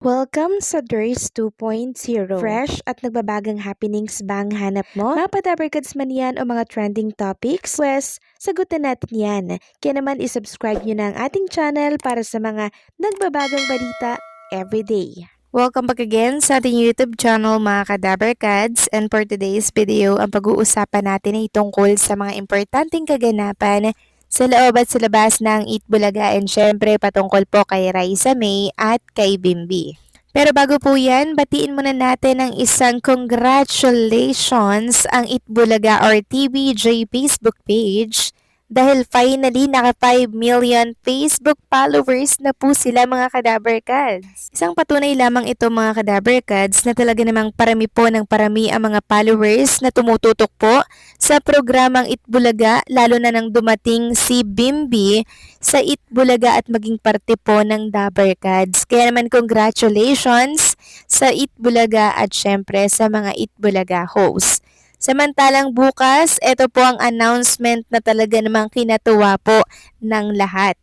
Welcome sa Durs 2.0. Fresh at nagbabagang happenings ba ang hanap mo? Mga padabarkads man yan o mga trending topics? Pwes, sagutin natin yan. Kaya naman isubscribe nyo na ang ating channel para sa mga nagbabagang balita everyday. Welcome back again sa ating YouTube channel mga kadabarkads, and for today's video, ang pag-uusapan natin ay tungkol sa mga importanteng kaganapan sa loob at sa labas ng Eat Bulaga, and syempre patungkol po kay Raisa May at kay Bimbi. Pero bago po yan, batiin muna natin ang isang congratulations ang Eat Bulaga or TBJ Facebook page dahil finally naka 5 million Facebook followers na po sila mga kadabarkads. Isang patunay lamang ito mga kadabarkads na talaga namang parami po ng parami ang mga followers na tumututok po sa programang Itbulaga, lalo na nang dumating si Bimbi sa Itbulaga at maging parte po ng Dabarkads. Kaya naman congratulations sa Itbulaga at syempre sa mga Itbulaga hosts. Samantalang bukas, ito po ang announcement na talaga namang kinatuwa po ng lahat.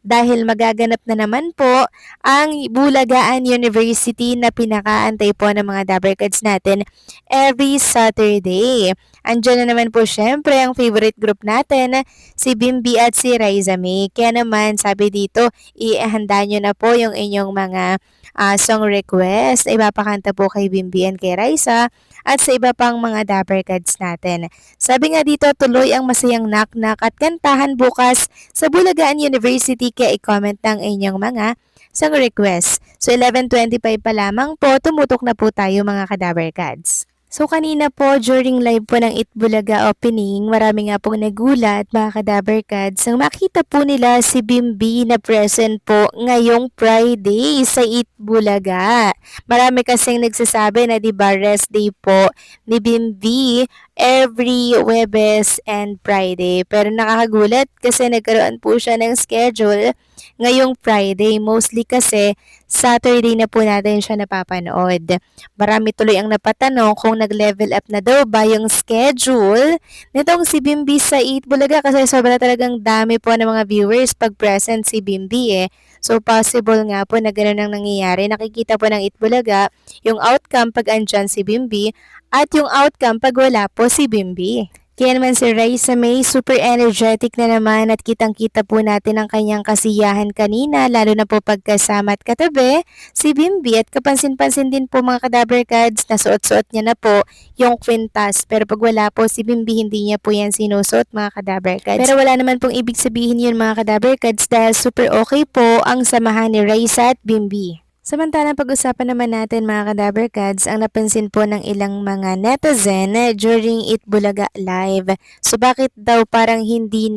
Dahil magaganap na naman po ang Bulagaan University na pinakaantay po ng mga Dabarkads natin every Saturday. Andiyan na naman po syempre ang favorite group natin, si Bimbi at si Raisa May. Kaya naman sabi dito, ihanda nyo na po yung inyong mga song request. Ipapakanta po kay Bimbi and kay Raisa at sa iba pang mga Dabarkads natin. Sabi nga dito, tuloy ang masayang knock-knock at kantahan bukas sa Bulagaan University, kaya i-comment ng inyong mga song request. So 11:25 pa lamang po, tumutok na po tayo mga Kadabarkads. So kanina po during live po ng Itbulaga opening, marami nga pong nagulat mga Kadabarkads nang makita po nila si Bimbi na present po ngayong Friday sa Itbulaga. Marami kasing nagsasabi na 'di ba rest day po ni Bimbi every Webes and Friday. Pero nakakagulat kasi nagkaroon po siya ng schedule ngayong Friday. Mostly kasi Saturday na po natin siya napapanood. Marami tuloy ang napatanong kung nag-level up na daw ba yung schedule nitong si Bimbi sa Eat Bulaga kasi sobra talagang dami po ng mga viewers pag present si Bimbi eh. So possible nga po na gano'n ang nangyayari. Nakikita po ng Eat Bulaga yung outcome pag andyan si Bimbi at yung outcome pag wala po si Bimbi. Kaya naman si Raisa May super energetic na naman at kitang-kita po natin ang kanyang kasiyahan kanina, lalo na po pagkasama at katabi si Bimbi, at kapansin-pansin din po mga Kadabarkads na suot-suot niya na po yung kwintas, pero pag wala po si Bimbi hindi niya po yan sinusuot mga Kadabarkads. Pero wala naman pong ibig sabihin yun mga Kadabarkads dahil super okay po ang samahan ni Raisa at Bimbi. Samantalang pag-usapan naman natin mga Kadabarkads ang napansin po ng ilang mga netizen during Itbulaga Live. So bakit daw parang hindi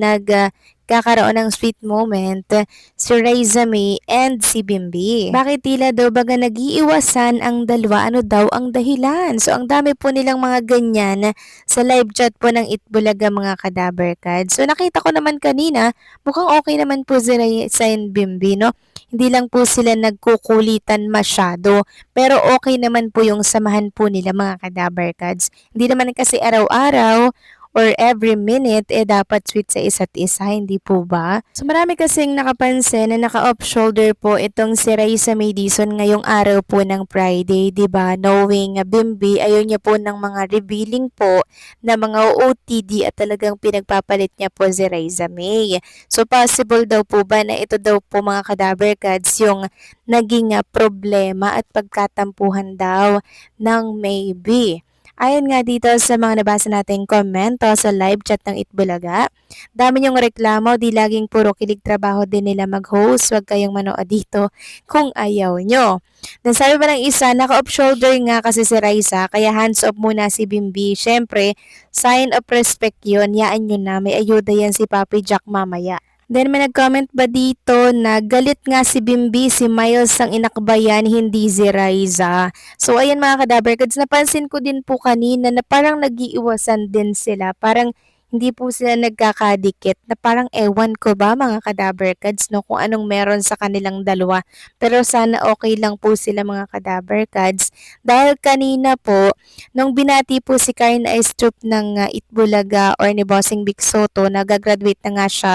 kakaroon ng sweet moment si Raisa May and si Bimbi? Bakit tila daw baga nag-iiwasan ang dalawa? Ano daw ang dahilan? So ang dami po nilang mga ganyan sa live chat po ng Itbulaga mga Kadabarkads. So nakita ko naman kanina, mukhang okay naman po si Raisa and Bimbi, no? Hindi lang po sila nagkukulitan masyado, pero okay naman po yung samahan po nila mga Kadabarkads. Hindi naman kasi araw-araw or every minute dapat sweet sa isa't isa, hindi po ba? So marami kasing nakapansin na naka-off shoulder po itong si Raisa May Dizon ngayong araw po ng Friday, 'di ba? Knowing Bimbi, ayaw niya po ng mga revealing po na mga OOTD at talagang pinagpapalit niya po si Raisa May. So possible daw po ba na ito daw po mga Kadabarkads yung naging problema at pagkatampuhan daw ng Maybe. Ayon nga dito sa mga nabasa nating komento sa live chat ng Itbulaga, dami niyong reklamo, di laging puro kilig trabaho din nila mag-host, wag kayong manood dito kung ayaw nyo. Then sabi pa ng isa, naka-off shoulder nga kasi si Raisa, kaya hands off muna si Bimbi. Syempre, sign of respect yun, yaan nyo na, may ayuda yan si Papi Jack mamaya. Then may nag-comment ba dito na galit nga si Bimbi, si Miles ang inakbayan, hindi si Raisa. So ayan mga Kadabarkads, napansin ko din po kanina na parang nag-iiwasan din sila. Parang hindi po sila nagkakadikit na parang ewan ko ba mga ka-Dabarkads, no, kung anong meron sa kanilang dalawa. Pero sana okay lang po sila mga ka-Dabarkads. Dahil kanina po, nung binati po si Karen Aistrup ng Itbulaga or ni Bossing Vic Soto, nagagraduate na nga siya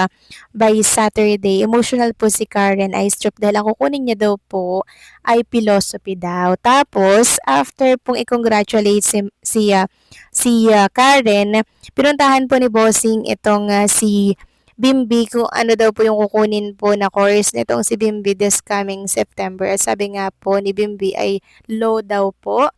by Saturday. Emotional po si Karen Aistrup dahil ang kukunin niya daw po ay philosophy daw. Tapos, after pong i-congratulate si Karen, pinuntahan po ni Bossing itong si Bimbi kung ano daw po yung kukunin po na course nitong si Bimbi this coming September. Sabi nga po ni Bimbi ay law daw po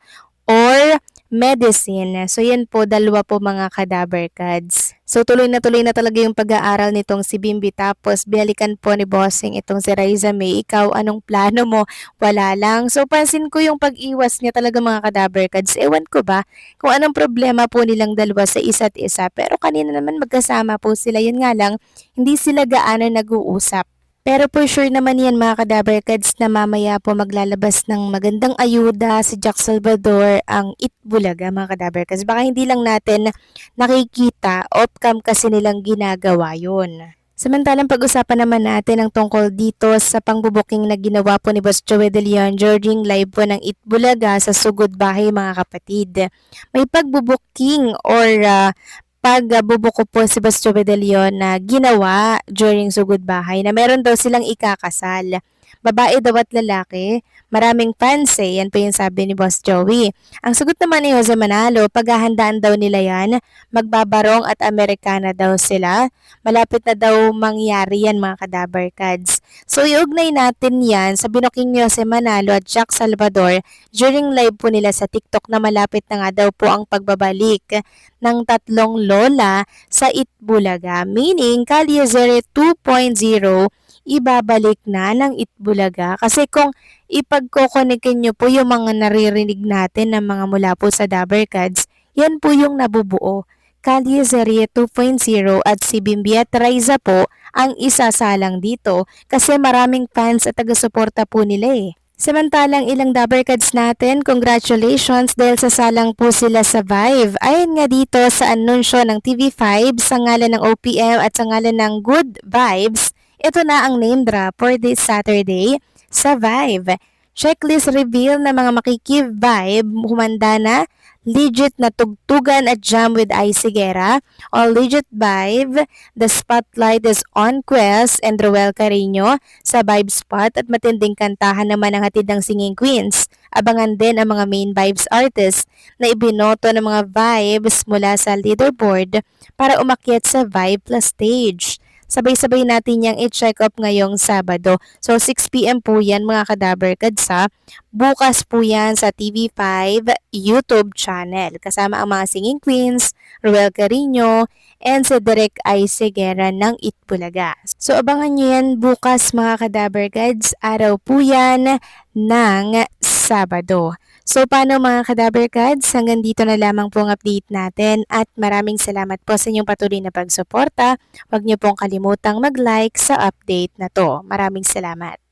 or medicine. So yan po, dalawa po mga ka-Dabarkads. So tuloy na talaga yung pag-aaral nitong si Bimbi, tapos binalikan po ni Bossing itong si Riza May. Ikaw, anong plano mo? Wala lang. So pansin ko yung pag-iwas niya talaga mga ka-Dabarkads. Ewan ko ba kung anong problema po nilang dalawa sa isa't isa. Pero kanina naman magkasama po sila. Yun nga lang, hindi sila gaano nag-uusap. Pero for sure naman yan mga ka-Dabarkads na mamaya po maglalabas ng magandang ayuda si Jack Salvador ang Itbulaga mga ka-Dabarkads. Baka hindi lang natin nakikita, off-cam kasi nilang ginagawa yun. Samantalang pag-usapan naman natin ang tungkol dito sa pangbubuking na ginawa po ni Boss Joey De Leon during live po ng Itbulaga sa Sugod Bahay mga kapatid. May pagbubuking or pagbubuko po si Boss Joey De Leon na ginawa during Sugod Bahay na meron daw silang ikakasal. Babae daw at lalaki, maraming fans eh, yan po yung sabi ni Boss Joey. Ang sagot naman ni Jose Manalo, paghahandaan daw nila yan, magbabarong at Amerikana daw sila. Malapit na daw mangyari yan mga ka-Dabarkads. So iugnay natin yan sa binuking ni Jose Manalo at Jack Salvador during live po nila sa TikTok na malapit na nga daw po ang pagbabalik ng tatlong lola sa Itbulaga. Meaning, Kalyazere 2.0 ibabalik na ng Itbulaga. Kasi kung ipagkokonikin nyo po yung mga naririnig natin ng mga mula po sa Dabarkads, yan po yung nabubuo. Kalyazere 2.0 at si Bimbi at Riza po ang isasalang dito kasi maraming fans at taga-suporta po nila eh. Samantalang ilang Dabarkads natin, congratulations dahil sasalang po sila sa Vive. Ayon nga dito sa anunsyo ng TV5 sa ngalan ng OPM at sa ngalan ng Good Vibes, ito na ang name drop for this Saturday sa Vive. Checklist reveal na mga makiki-vibe, humanda na, legit na tugtugan at jam with Icy Guerra, all legit vibe, the spotlight is on Quest and Roel Carino sa vibe spot at matinding kantahan naman ang hatid ng Singing Queens. Abangan din ang mga main vibes artists na ibinoto ng mga vibes mula sa leaderboard para umakyat sa Vibe Plus stage. Sabay-sabay natin yang i-check up ngayong Sabado. So 6 p.m. po yan mga ka-Dabarkads ha. Bukas po yan sa TV5 YouTube channel. Kasama ang mga Singing Queens, Roel Carino, and si Direk Icy Guerra ng Itbulaga. So abangan nyo yan bukas mga ka-Dabarkads. Araw po yan ng Sabado. So paano mga ka-Dabarkads, hanggang dito na lamang po ang update natin at maraming salamat po sa inyong patuloy na pagsuporta. Huwag niyo pong kalimutang mag-like sa update na to. Maraming salamat.